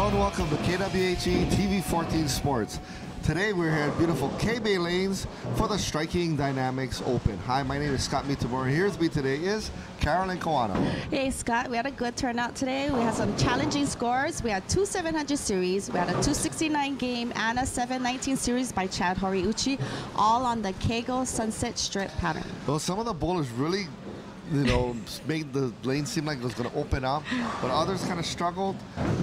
Hello and welcome to KWHE TV 14 Sports. Today we're here at beautiful K-Bay Lanes for the Striking Dynamics Open. Hi, my name is Scott Mitamura. Here with me today is Carolyn Kawano. Hey Scott, we had a good turnout today. We had some challenging scores. We had two 700 series, we had a 269 game and a 719 series by Chad Horiuchi, all on the Keigo Sunset Strip pattern. Well, some of the bowlers really made the lane seem like it was going to open up, but others kind of struggled.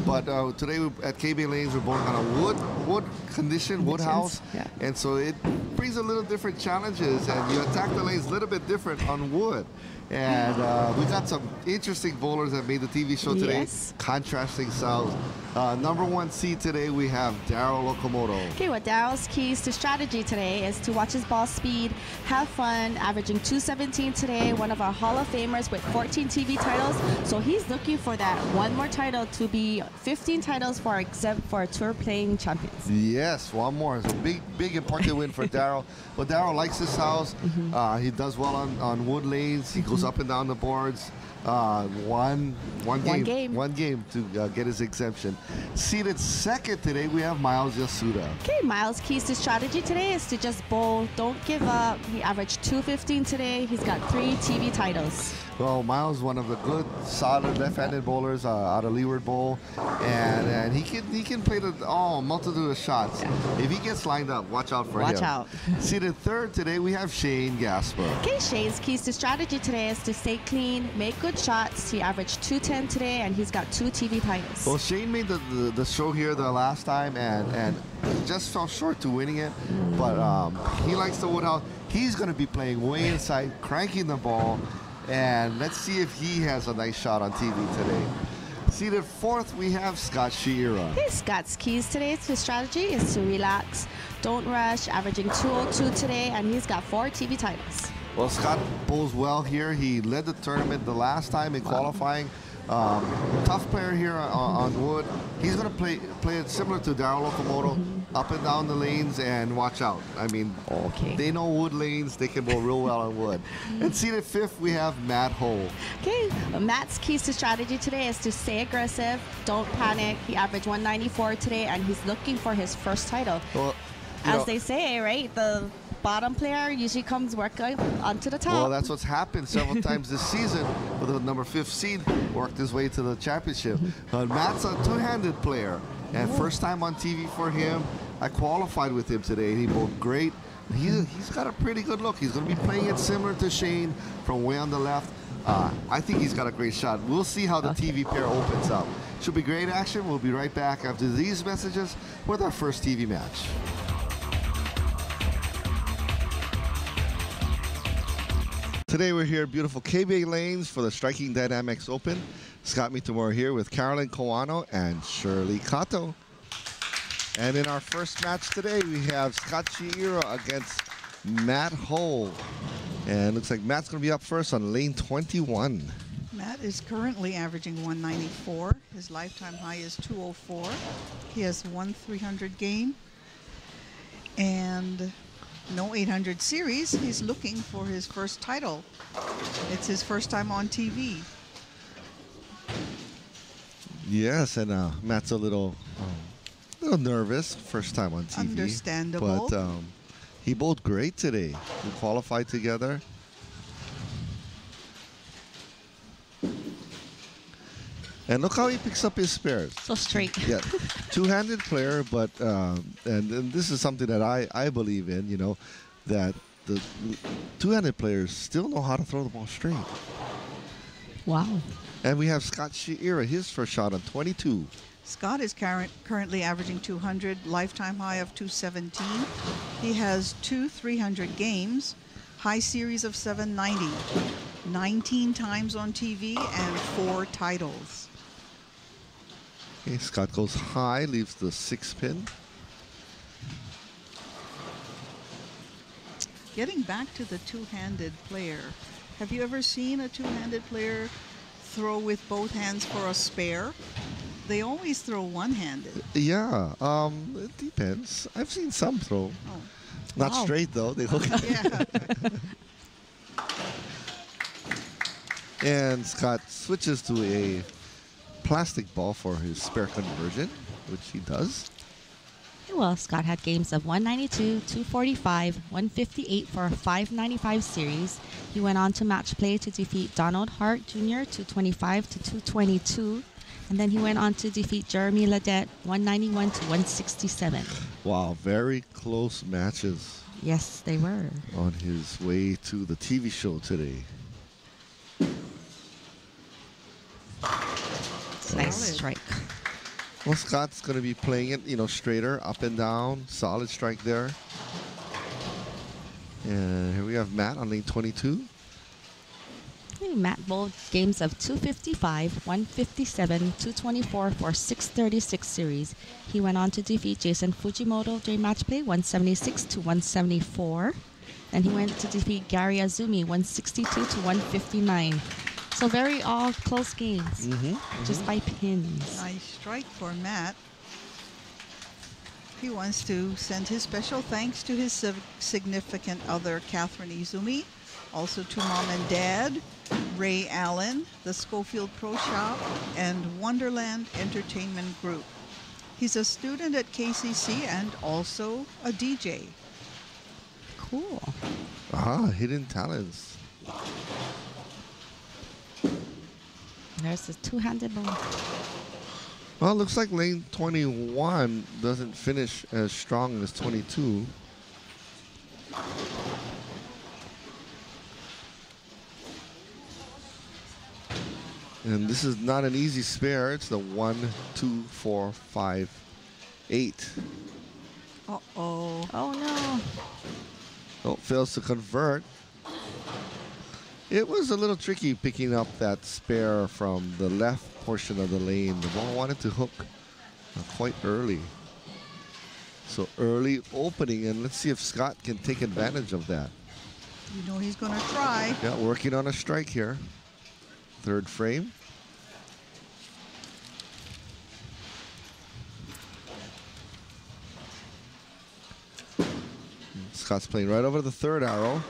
But today at K-Bay Lanes, we're bowling on a wood condition, wood house, yeah. And so it brings a little different challenges, and you attack the lanes a little bit different on wood. And we got some interesting bowlers that made the TV show today, Yes. contrasting styles. Number one seed today, we have Daryl Okamoto. Okay, well, Daryl's keys to strategy today is to watch his ball speed, have fun, averaging 217 today, one of our Hall of Famers with 14 TV titles. So he's looking for that one more title to be 15 titles for tour playing champions. Yes, one more. It's a big important win for Daryl. But Daryl likes his house. He does well on wood lanes. He goes up and down the boards. One game to get his exemption. Seated second today, we have Miles Yasuda. Okay, Miles' keys to strategy today is to just bowl, don't give up. He averaged 215 today. He's got 3 TV titles. Well, Miles, one of the good, solid left-handed bowlers out of Leeward Bowl, and he can play the multitude of shots. Yeah. If he gets lined up, watch out for him. Watch out. Seated third today, we have Shane Gasper. Okay, Shane's keys to strategy today is to stay clean, make good shots. He averaged 210 today, and he's got 2 TV titles. Well, Shane made the show here the last time, and just fell short to winning it. But he likes the woodhouse. He's going to be playing way inside, cranking the ball. And let's see if he has a nice shot on TV today. Seated fourth, we have Scott Sheera. Okay, Scott's keys today to strategy is to relax, don't rush, averaging 202 today, and he's got 4 TV titles. Well, Scott bowls well here. He led the tournament the last time in qualifying. Tough player here on wood. He's going to play it similar to Daryl Okamoto, up and down the lanes, and watch out. I mean, they know wood lanes. They can bowl real well on wood. And seated fifth, we have Matt Ho. Okay, Matt's keys to strategy today is to stay aggressive, don't panic. He averaged 194 today, and he's looking for his first title. Well, As they say, right? The bottom player usually comes working onto the top. Well, that's what's happened several times this season with the number 5th seed worked his way to the championship. Matt's a two-handed player, and first time on TV for him. I qualified with him today. He bowled great. He's got a pretty good look. He's going to be playing it similar to Shane from way on the left. I think he's got a great shot. We'll see how the TV pair opens up. Should be great action. We'll be right back after these messages with our first TV match. Today we're here at beautiful K-Bay Lanes for the Striking Dynamics Open. Scott Mitamura here with Carolyn Kawano and Shirley Kato. And in our first match today, we have Scott Sheera against Matt Ho. And looks like Matt's going to be up first on lane 21. Matt is currently averaging 194. His lifetime high is 204. He has 1 300 game and no 800 series. He's looking for his first title. It's his first time on TV. Yes, and Matt's a little nervous, first time on TV. Understandable. But he bowled great today. We qualified together. And look how he picks up his spares. So straight. Yeah, two-handed player, but and this is something that I believe in. That the two-handed players still know how to throw the ball straight. Wow. And we have Scott Sheera, his first shot on 22. Scott is currently averaging 200, lifetime high of 217. He has 2 300 games, high series of 790, 19 times on TV, and 4 titles. Okay, Scott goes high, leaves the 6-pin. Getting back to the two-handed player, have you ever seen a two-handed player throw with both hands for a spare? They always throw one-handed. Yeah, it depends. I've seen some throw. Oh. Not Wow. straight, though. They look. Yeah. And Scott switches to a plastic ball for his spare conversion. which he does. Well, Scott had games of 192, 245, 158 for a 595 series. He went on to match play to defeat Donald Hart Jr. 225 to 222. And then he went on to defeat Jeremy Ledette 191 to 167. Wow, very close matches Yes, they were. on his way to the TV show today. Nice Solid. strike. Well, Scott's going to be playing it, straighter, up and down. Solid strike there. And here we have Matt on lane 22. Matt bowled games of 255, 157, 224 for 636 series. He went on to defeat Jason Fujimoto during match play 176 to 174. Then he went to defeat Gary Azumi 162 to 159. So very all close games, just by pins. Nice strike for Matt. He wants to send his special thanks to his significant other, Catherine Izumi, also to Mom and Dad, Ray Allen, the Schofield Pro Shop, and Wonderland Entertainment Group. He's a student at KCC and also a DJ. Cool. Hidden talents. There's the two-handed ball. Well, it looks like lane 21 doesn't finish as strong as 22. And this is not an easy spare. It's the 1, 2, 4, 5, 8. Uh-oh. Oh, no. Oh, fails to convert. It was a little tricky picking up that spare from the left portion of the lane. The ball wanted to hook quite early. So early opening, and let's see if Scott can take advantage of that. You know he's going to try. Yeah, working on a strike here. Third frame. Scott's playing right over the third arrow.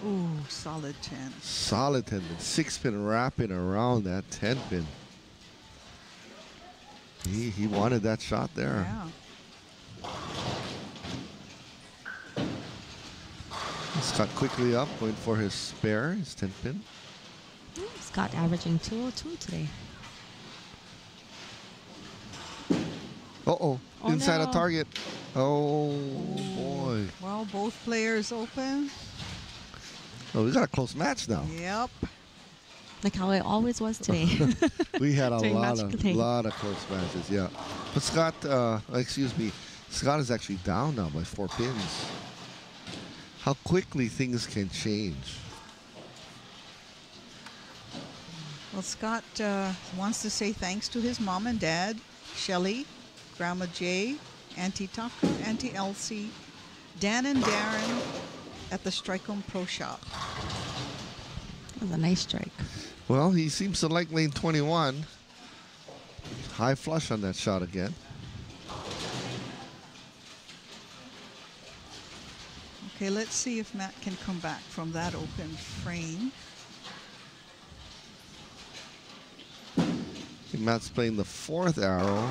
Ooh, solid 10. Solid 10 pin. 6-pin wrapping around that 10-pin. He wanted that shot there. Yeah. Scott quickly up, going for his spare, his 10-pin. Scott averaging 202 today. Uh-oh, Oh, inside no. a target. Oh, boy. Well, both players open. Oh, we got a close match now. Yep. Like how it always was today. We had a During lot match play. of close matches, yeah. But Scott, Scott is actually down now by 4 pins. How quickly things can change. Well, Scott wants to say thanks to his mom and dad, Shelly, Grandma Jay, Auntie Tucker, Auntie Elsie, Dan and Darren at the Strike'em Pro Shop. That was a nice strike. Well, he seems to like lane 21. High flush on that shot again. Okay, let's see if Matt can come back from that open frame. Matt's playing the 4th arrow.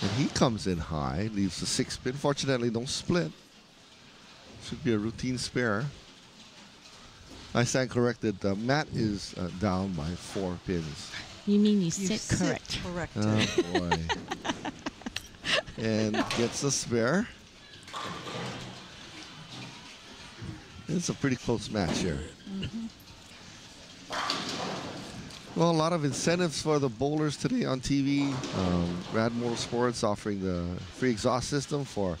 And he comes in high, leaves the 6-pin. Fortunately, don't split. Should be a routine spare. I stand corrected. Matt is down by 4 pins. You mean you You sit correct? corrected. Oh, boy. And gets the spare. It's a pretty close match here. Well, a lot of incentives for the bowlers today on TV. Rad Motorsports offering the free exhaust system for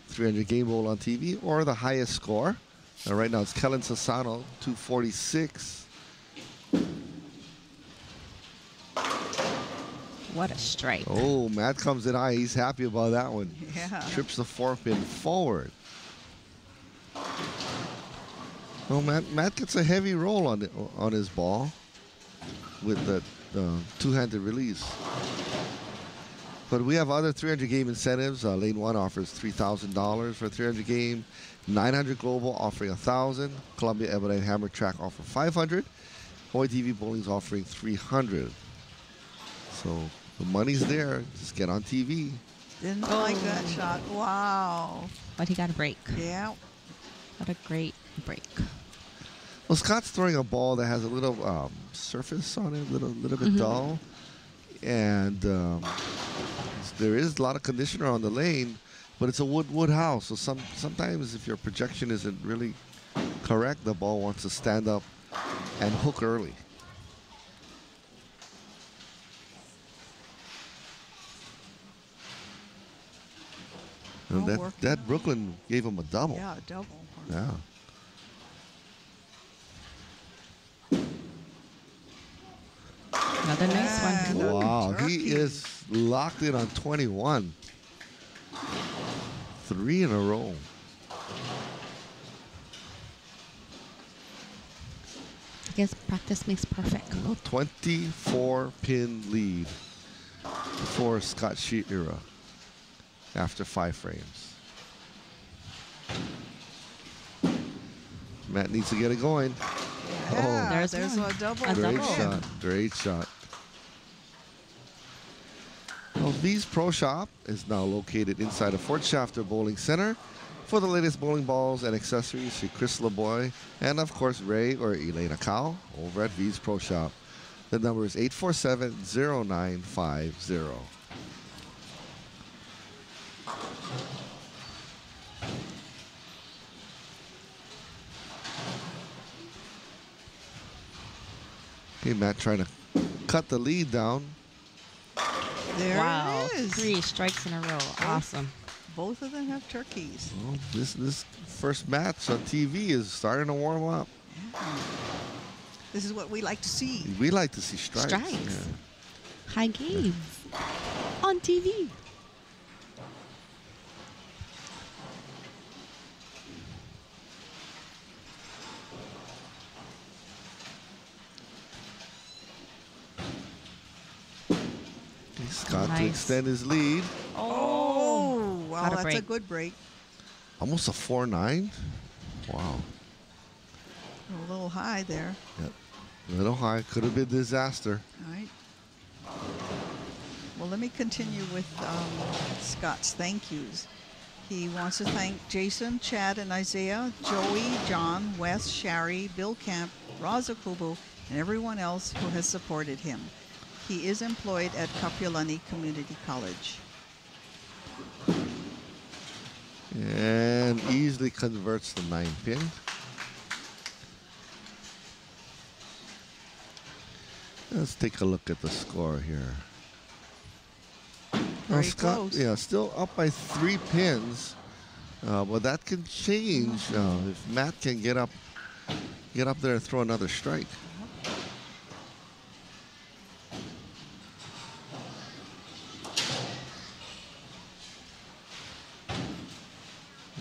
300 game bowl on TV or the highest score. Right now it's Kellen Sassano, 246. What a strike. Oh, Matt comes in high. He's happy about that one. Yeah. Trips the 4-pin forward. Well, Matt gets a heavy roll on his ball with the two-handed release. But we have other 300 game incentives. Lane 1 offers $3,000 for 300 game. 900 Global offering $1,000. Columbia Ebonite Hammer Track offer $500. Hawaii TV Bowling's offering $300. So the money's there. Just get on TV. Didn't like that shot. Wow. But he got a break. Yeah. What a great break. Well, Scott's throwing a ball that has a little surface on it, little bit dull, and there is a lot of conditioner on the lane, but it's a wood house. So sometimes if your projection isn't really correct, the ball wants to stand up and hook early. And that Brooklyn gave him a double. Yeah, a double. Yeah. Another nice one. And Wow, turkey. he is locked in on 21. 3 in a row. I guess practice makes perfect. 24-pin lead for Scott Shearer after 5 frames. Matt needs to get it going. Yeah, There's there's one. a double. A Great double. shot. Great shot. Well, V's Pro Shop is now located inside of Fort Shafter Bowling Center. For the latest bowling balls and accessories, see Chris LeBoy and, of course, Ray or Elena Cow over at V's Pro Shop. The number is 847-0950. Okay, Matt trying to cut the lead down. There Wow. it is. 3 strikes in a row. Awesome. Both of them have turkeys. Well, this first match on TV is starting to warm up. This is what we like to see. We like to see strikes. Strikes. Yeah. High games. On TV. Scott to Nice. extend his lead. Oh, wow, Got a that's a break. good break. Almost a 4-9. Wow. A little high there. Yep. A little high. Could have been disaster. All right. Well, let me continue with Scott's thank yous. He wants to thank Jason, Chad, and Isaiah, Joey, John, Wes, Shari, Bill Camp, Raza Kubu, and everyone else who has supported him. He is employed at Kapiolani Community College. And easily converts the 9-pin. Let's take a look at the score here. Very Scott, close. yeah, still up by 3 pins, but that can change if Matt can get up there and throw another strike.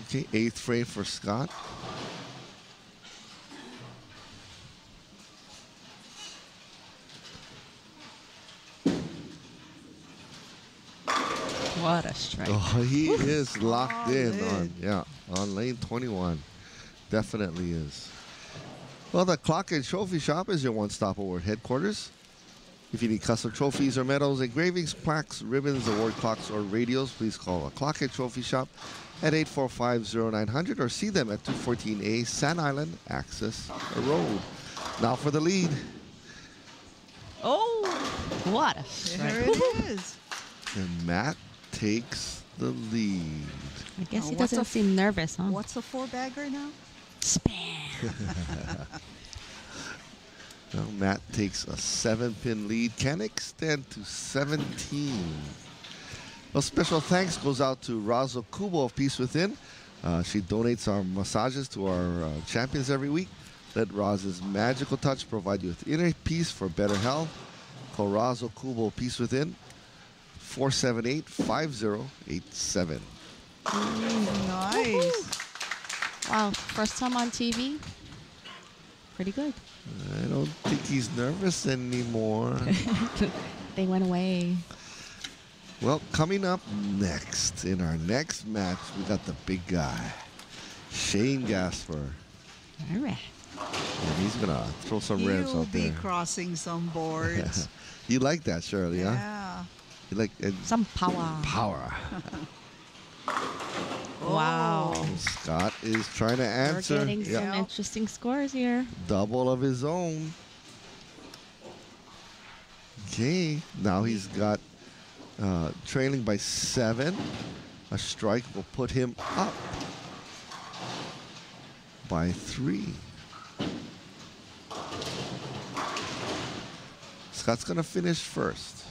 Okay, 8th frame for Scott. What a strike. Oh, he is locked in Solid. on lane 21. Definitely is. Well, the Clock and Trophy Shop is your one-stop award headquarters. If you need custom trophies or medals, engravings, plaques, ribbons, award clocks, or radios, please call a Clock and Trophy Shop at 845-0900 or see them at 214A Sand Island Access Road. Now for the lead. Oh, what a strike. There it is. And Matt takes the lead. I guess he What's doesn't a- seem nervous, huh? What's the 4-bagger now? Spam. Well, Matt takes a 7-pin lead, can extend to 17. Well, special thanks goes out to Razo Kubo of Peace Within. She donates our massages to our champions every week. Let Raz's magical touch provide you with inner peace for better health. Call Razo Kubo of Peace Within, 478-5087. Nice. Wow, first time on TV. Pretty good. I don't think he's nervous anymore. They went away. Well, coming up next, in our next match, we got the big guy, Shane Gasper. All right. And he's gonna throw some revs He'll out be there. crossing some boards. You like that, Shirley, huh? Yeah. You like Some power. power. Wow. Scott is trying to We're answer. getting Yeah. some interesting scores here. Double of his own. Okay, now he's got trailing by 7. A strike will put him up by 3. Scott's gonna finish first.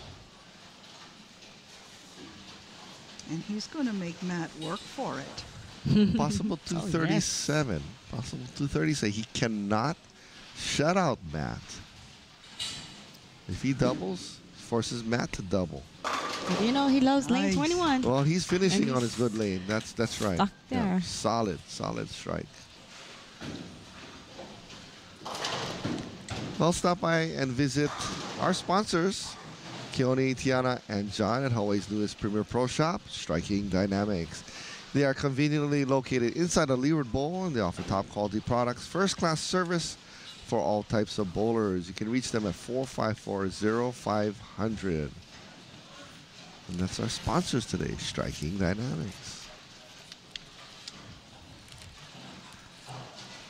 And he's going to make Matt work for it. Possible 237. Possible 237. He cannot shut out Matt. If he doubles, forces Matt to double. But you know he loves lane Nice. 21. Well, he's finishing And on he's his good lane. That's right. stuck Yeah, there. solid strike. Well, stop by and visit our sponsors, Keone, Tiana, and John at Hawaii's newest premier pro shop, Striking Dynamics. They are conveniently located inside the Leeward Bowl, and they offer top quality products, first-class service for all types of bowlers. You can reach them at 454-0500. And that's our sponsors today, Striking Dynamics.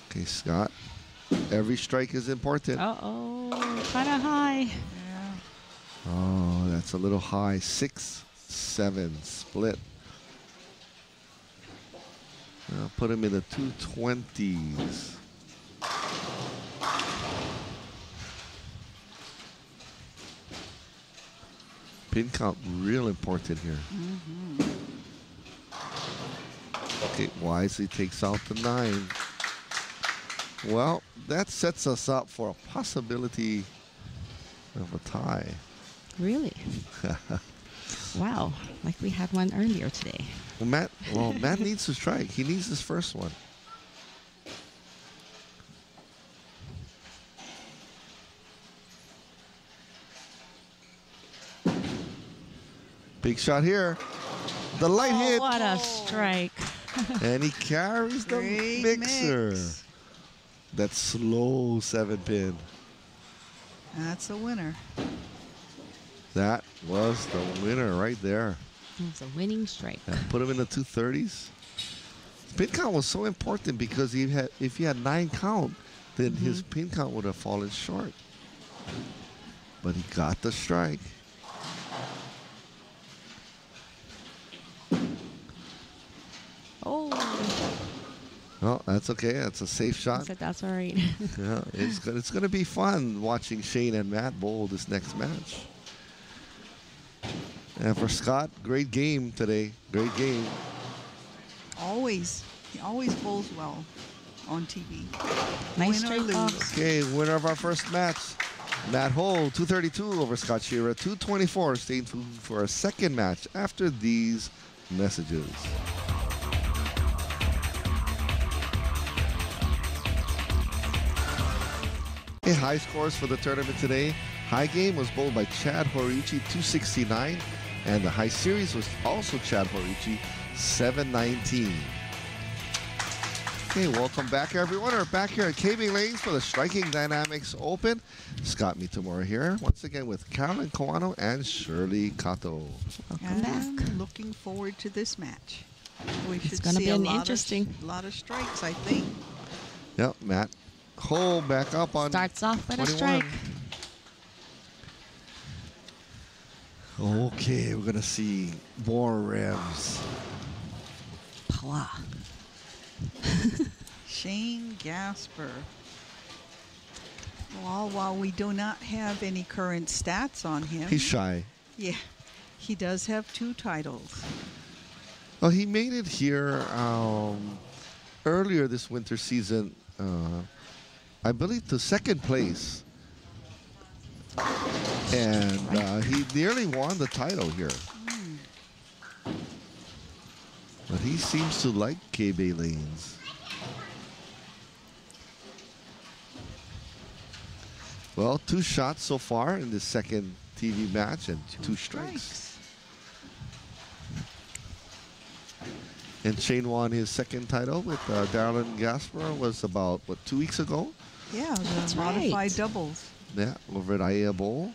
Okay, Scott. Every strike is important. Uh-oh. Kind of high. Yeah. Oh, that's a little high. 6-7 split. I'll put him in the 220s. Pin count real important here. Okay, wisely takes out the 9. Well, that sets us up for a possibility of a tie. Really? Wow. Like we had one earlier today. Well, Matt needs to strike. He needs his first one. Big shot here. The light Oh, hit. what a strike. And he carries the Great mixer. mix. That slow 7-pin. That's a winner. That was the winner right there. It was a winning strike. Yeah, put him in the 230s. Pin count was so important because if he had 9 count, then his pin count would have fallen short. But he got the strike. Oh, Well, that's okay. That's a safe I shot. said that's all right. Yeah, it's gonna be fun watching Shane and Matt bowl this next match. And for Scott, great game today. Great game. Always. He always bowls well on TV. Nice Win or straight lose. box. Okay, winner of our first match, Matt Hull, 232 over Scott Shearer, 224. Staying tuned for a second match after these messages. Okay, high scores for the tournament today. High game was bowled by Chad Horiuchi, 269, and the high series was also Chad Horiuchi, 719. Okay, welcome back, everyone. We're back here at KB Lanes for the Striking Dynamics Open. Scott Mitamura here, once again with Carolyn Kawano and Shirley Kato. Welcome And back. looking forward to this match. We It's should gonna see be a an lot interesting- of lot of strikes, I think. Yep, Matt Hull back up on Starts off with a 21. strike. Okay, we're gonna see more revs. Power. Shane Gasper. Well, while we do not have any current stats on him, He's shy. yeah, he does have 2 titles. Well, he made it here earlier this winter season, I believe, to second place. And he nearly won the title here. But he seems to like KB Lanes. Well, 2 shots so far in this second TV match and 2 strikes. And Shane won his second title with Darren Gasper was about, what, 2 weeks ago? Yeah, the That's modified right. doubles. Yeah, over at IA Bowl.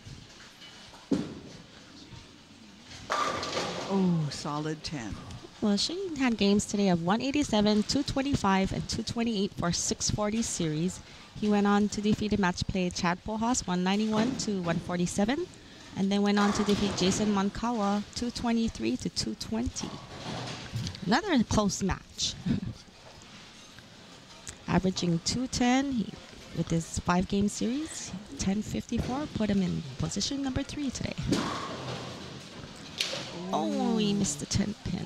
Oh, solid 10. Well, Shane had games today of 187, 225, and 228 for 640 series. He went on to defeat a match play Chad Pohas 191 to 147, and then went on to defeat Jason Monkawa 223 to 220. Another close match. Averaging 210 with his 5-game series, 1054 put him in position number 3 today. Oh, he missed the 10 pin.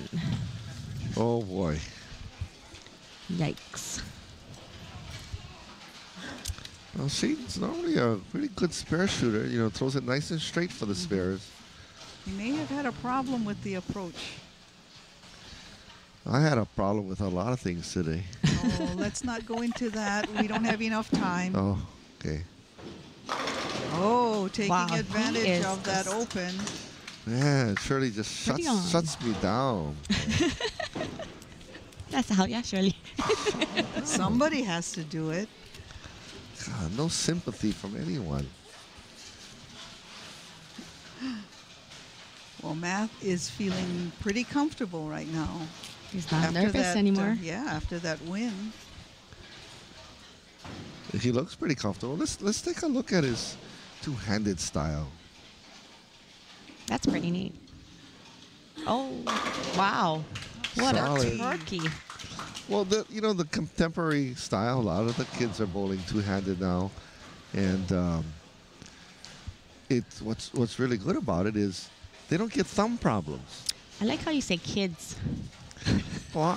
Oh boy. Yikes. Well, Shane's normally a really good spare shooter. You know, throws it nice and straight for the spares. He may have had a problem with the approach. I had a problem with a lot of things today. Oh, let's not go into that. We don't have enough time. Oh, okay. Oh, taking Wow, he advantage is of that just- open. Man, Shirley just Pretty on. shuts me down. That's how, yeah, Shirley. Somebody has to do it. God, no sympathy from anyone. Well, Matt is feeling pretty comfortable right now. He's not nervous anymore. Yeah, after that win. He looks pretty comfortable. Let's take a look at his two-handed style. That's pretty neat. Oh, wow. What Solid. a turkey. Well, the contemporary style. A lot of the kids are bowling two-handed now, and it's what's really good about it is they don't get thumb problems. I like how you say kids. Well,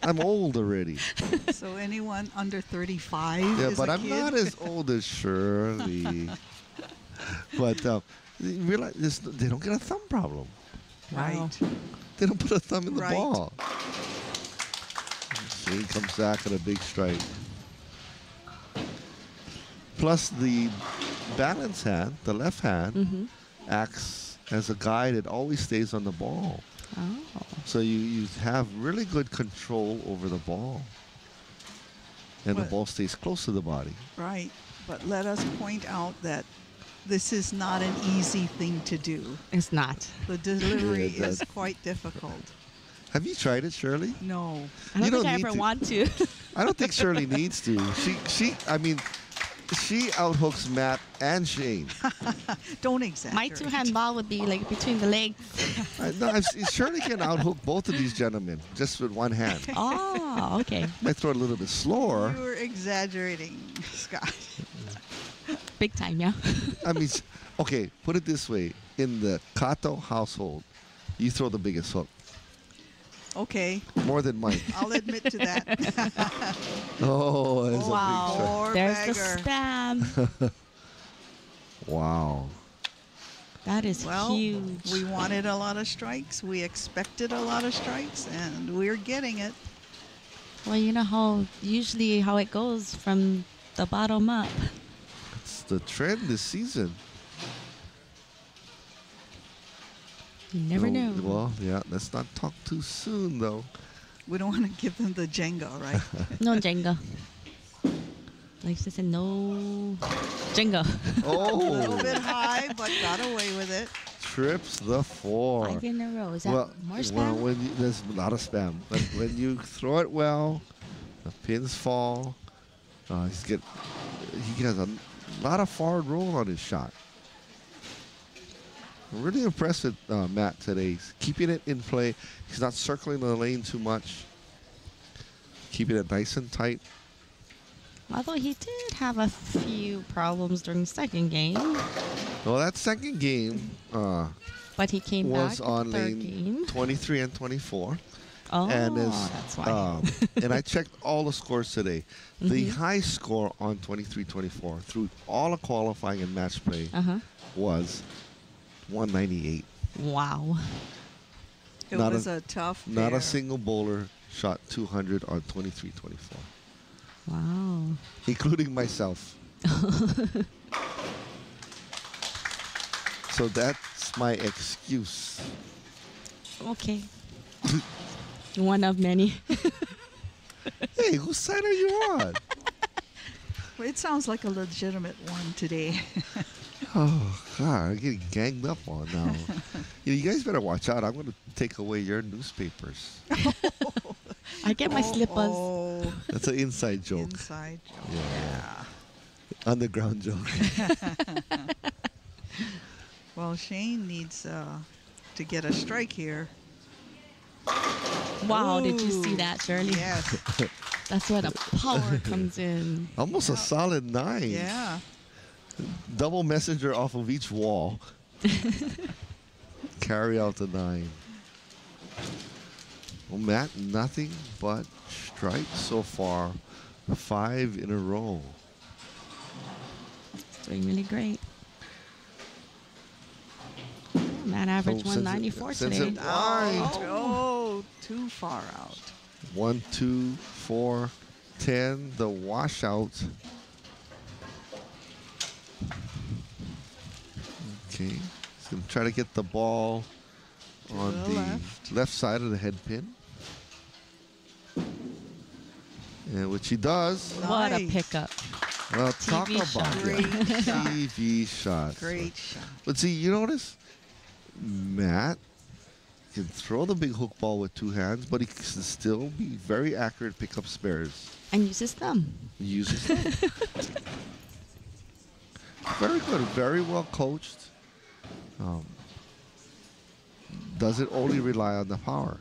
I'm old already. So anyone under 35 Yeah, is but a I'm kid? not as old as Shirley. But you realize they don't get a thumb problem. Right. They don't put a thumb in the Right. ball. Shane comes back at a big strike. Plus the balance hand, the left hand, Mm-hmm. acts as a guide. It always stays on the ball. Oh. So you have really good control over the ball. And the But- ball stays close to the body. Right. But let us point out that this is not an easy thing to do. It's not. The delivery Yeah, is that- quite difficult. Have you tried it, Shirley? No. I don't You think don't I need ever to. want to. I don't think Shirley needs to. She outhooks Matt and Shane. Don't My exaggerate. two-hand ball would be like between the legs. Shirley can outhook both of these gentlemen just with one hand. Oh, okay. Might throw it a little bit slower. You're exaggerating, Scott. Big time, yeah. I mean, okay, put it this way. In the Kato household, you throw the biggest hook. Okay, More than Mike. I'll admit to that. Oh, that's Wow. a big Poor There's beggar. the spam. shot. Wow. That is Well, huge. we wanted a lot of strikes. We expected a lot of strikes, and we're getting it. Well, you know how it goes from the bottom up. It's the trend this season. You never Oh, know. Well, yeah, let's not talk too soon, though. We don't want to give them the Jenga, right? No Jenga. Like she said, no Jenga. A little Oh, bit high, but got away with it. trips the four. 5 in a row. Is that more spam? Well, there's a lot of spam. But when you throw it well, the pins fall. He has a lot of forward roll on his shot. I'm really impressed with Matt today. He's keeping it in play. He's not circling the lane too much. Keeping it nice and tight. Although he did have a few problems during the second game, Well, that second game but he came was back on in the third lane game. 23 and 24. Oh, and that's why. and I checked all the scores today. The Mhm. high score on 23-24 through all of qualifying and match play Uh-huh. was 198. Wow. It Not was a- a tough Not pair. a single bowler shot 200 on 23-24, Wow. including myself. So that's my excuse. Okay. One of many. Hey, whose side are you on? Well, it sounds like a legitimate one today. Oh, God, I'm getting ganged up on now. You guys better watch out. I'm going to take away your newspapers. I get my slippers. Oh, That's an inside joke. inside joke. Yeah. Underground joke. Well, Shane needs to get a strike here. Wow, did you see Ooh, that, Shirley? Yes. That's where the power comes in. Almost a solid 9. Yeah. Double messenger off of each wall. Carry out the 9. Well, Matt, nothing but strikes so far. 5 in a row. It's doing really great. Matt averaged So since it- 194 since today. it- Wide. Oh, too far out. 1, 2, 4, 10. The washout. Okay. He's going to try to get the ball on the the left side of the head pin. And which he does. What a Nice. pickup. Well, talk TV about shot. it. Great shot. TV shots. Great shot. But see, you notice Matt can throw the big hook ball with 2 hands, but he can still be very accurate, pick up spares. And uses thumb. Uses them. Very good. Very well coached. Doesn't only rely on the power.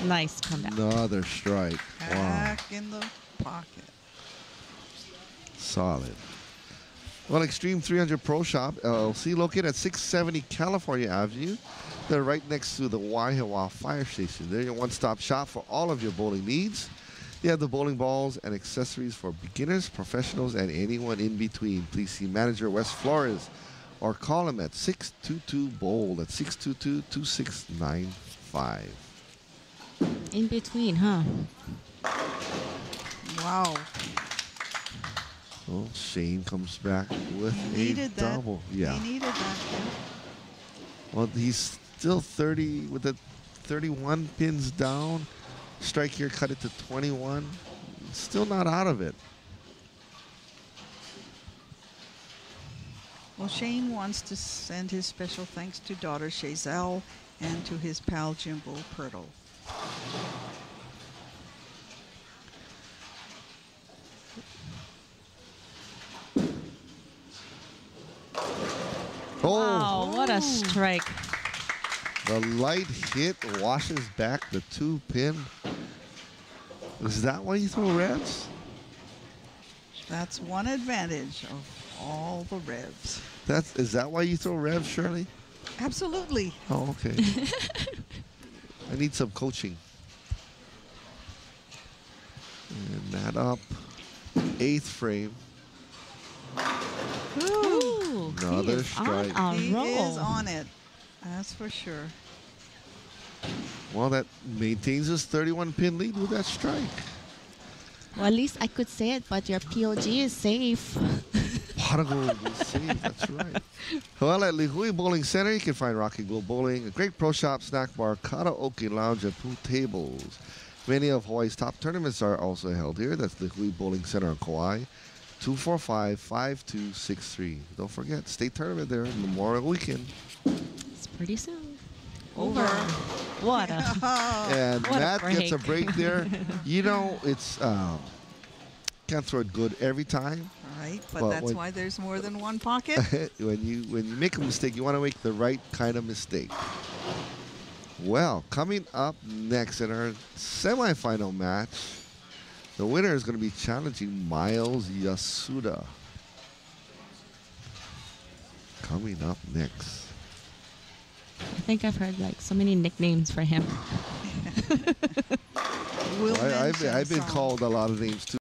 Nice comeback. Another strike. Wow. Back in the pocket. Solid. Well, Extreme 300 Pro Shop, LLC, located at 670 California Avenue. They're right next to the Waihawa Fire Station. They're your one-stop shop for all of your bowling needs. They have the bowling balls and accessories for beginners, professionals, and anyone in between. Please see manager Wes Flores or call him at 622-BOWL. That's 622-2695. In between, huh? Wow. Well, Shane comes back with He a needed that. double. Yeah. He needed that. Well, he's still 30 with the 31 pins down. Strike here, cut it to 21. Still not out of it. Well, Shane wants to send his special thanks to daughter Chazelle and to his pal Jimbo Pirtle. Wow, what a strike. The light hit washes back the 2 pin. Is that why you throw revs? That's one advantage of all the revs. Is that why you throw revs, Shirley? Absolutely. Oh, okay. I need some coaching. And that up. 8th frame. Ooh, he Another is strike. on a He roll. is on it. That's for sure. Well, that maintains his 31 pin lead with that strike. Well, at least I could say it, but your POG is safe. Pot of gold is safe, that's right. Well, at Lihui Bowling Center, you can find Rocky Gold Bowling, a great pro shop, snack bar, karaoke lounge, and pool tables. Many of Hawaii's top tournaments are also held here. That's Lihui Bowling Center on Kauai, 245-5263. Don't forget, state tournament there, Memorial Weekend. It's pretty soon. Over. What a... And What a Matt gets a break. break there. You know, it's can't throw it good every time. Right, but Well, that's when- why there's more than one pocket. when you make a mistake, you want to make the right kind of mistake. Well, coming up next in our semifinal match, the winner is going to be challenging Miles Yasuda. Coming up next. I think I've heard like so many nicknames for him. We'll I've mention been some. called a lot of names too.